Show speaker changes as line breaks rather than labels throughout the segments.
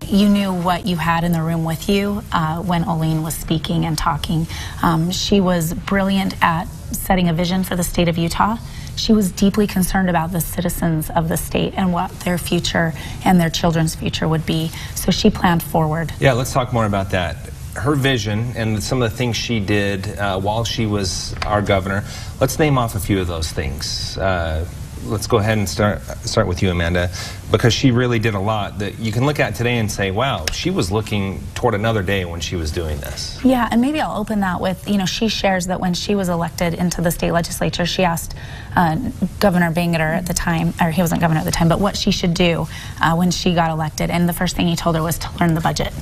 you knew what you had in the room with you when Olene was speaking and talking. She was brilliant at setting a vision for the state of Utah. She was deeply concerned about the citizens of the state and what their future and their children's future would be. So she planned forward.
Yeah, let's talk more about that. Her vision and some of the things she did while she was our governor. Let's name off a few of those things. Let's go ahead and start with you, Amanda, because she really did a lot that you can look at today and say, wow, she was looking toward another day when she was doing this.
Yeah, and maybe I'll open that with, you know, she shares that when she was elected into the state legislature, she asked Governor Bangerter at the time, or he wasn't governor at the time, but what she should do when she got elected. And the first thing he told her was to learn the budget,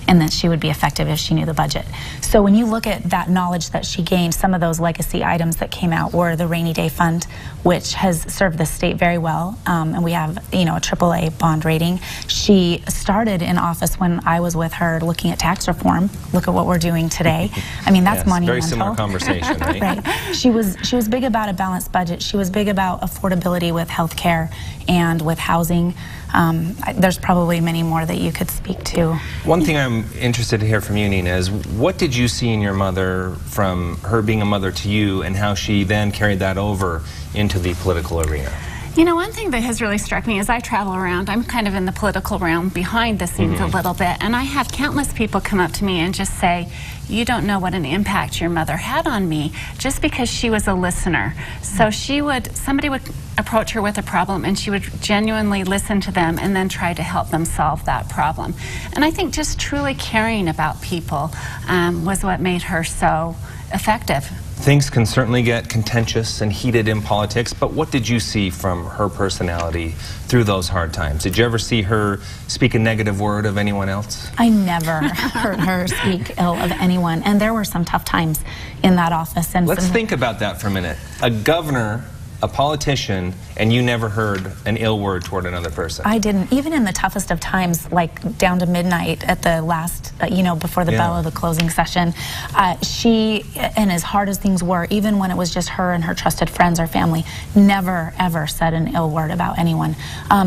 and that she would be effective if she knew the budget. So when you look at that knowledge that she gained, some of those legacy items that came out were the Rainy Day Fund, which has served the state very well, and we have, you know, a AAA bond rating. She started in office when I was with her looking at tax reform. Look at what we're doing today. I mean, that's monumental.
Very similar conversation, right?
Right. She was big about a balanced budget. She was big about affordability with health care and with housing. There's probably many more that you could speak to.
One thing I'm interested to hear from you, Nina, is what did you see in your mother from her being a mother to you and how she then carried that over into the political arena?
You know, one thing that has really struck me as I travel around, I'm kind of in the political realm behind the scenes a little bit, and I have countless people come up to me and just say, you don't know what an impact your mother had on me, just because she was a listener. So somebody would approach her with a problem and she would genuinely listen to them and then try to help them solve that problem. And I think just truly caring about people was what made her so effective.
Things can certainly get contentious and heated in politics, but what did you see from her personality through those hard times? Did you ever see her speak a negative word of anyone else?
I never heard her speak ill of anyone, and there were some tough times in that office. And
let's think about that for a minute. A governor, a politician, and you never heard an ill word toward another person.
I didn't. Even in the toughest of times, like down to midnight at the last, you know, before the bell of the closing session, she, and as hard as things were, even when it was just her and her trusted friends or family, never, ever said an ill word about anyone.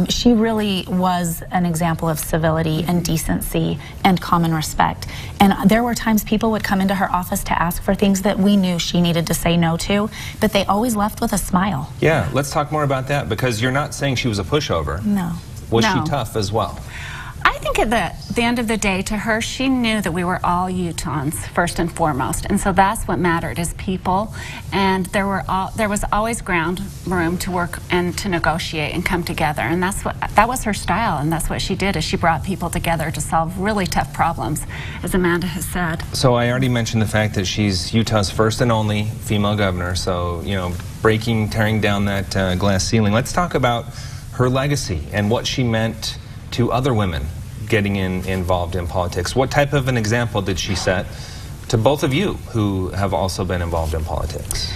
She really was an example of civility and decency and common respect. And there were times people would come into her office to ask for things that we knew she needed to say no to, but they always left with a smile.
Yeah, let's talk more about that, because you're not saying she was a pushover.
No.
Was she tough as well?
I think at the end of the day, to her, she knew that we were all Utahns first and foremost, and so that's what mattered, is people. And there was always ground room to work and to negotiate and come together, and that was her style, and that's what she did, is she brought people together to solve really tough problems, as Amanda has said.
So I already mentioned the fact that she's Utah's first and only female governor, so, you know, tearing down that glass ceiling. Let's talk about her legacy and what she meant to other women getting involved in politics. What type of an example did she set to both of you who have also been involved in politics?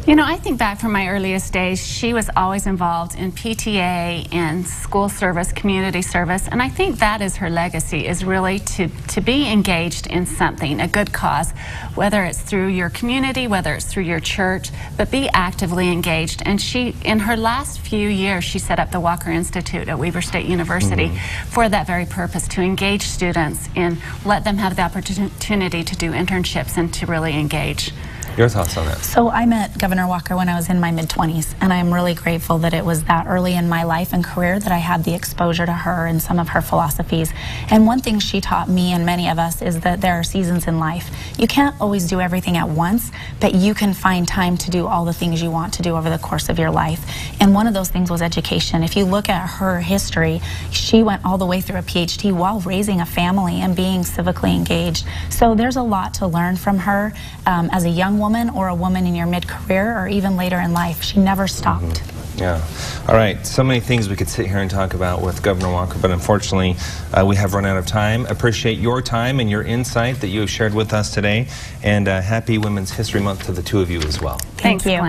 You know, I think back from my earliest days, she was always involved in PTA and school service, community service, and I think that is her legacy, is really to be engaged in something, a good cause, whether it's through your community, whether it's through your church, but be actively engaged. And she, in her last few years, she set up the Walker Institute at Weber State University for that very purpose, to engage students and let them have the opportunity to do internships and to really engage.
Your thoughts on that?
So I met Governor Walker when I was in my mid-20s, and I'm really grateful that it was that early in my life and career that I had the exposure to her and some of her philosophies. And one thing she taught me and many of us is that there are seasons in life. You can't always do everything at once, but you can find time to do all the things you want to do over the course of your life. And one of those things was education. If you look at her history, she went all the way through a PhD while raising a family and being civically engaged. So there's a lot to learn from her as a young woman or a woman in your mid-career or even later in life. She never stopped.
Yeah. All right. So many things we could sit here and talk about with Governor Walker, but unfortunately we have run out of time. Appreciate your time and your insight that you have shared with us today, and happy Women's History Month to the two of you as well.
Thank you.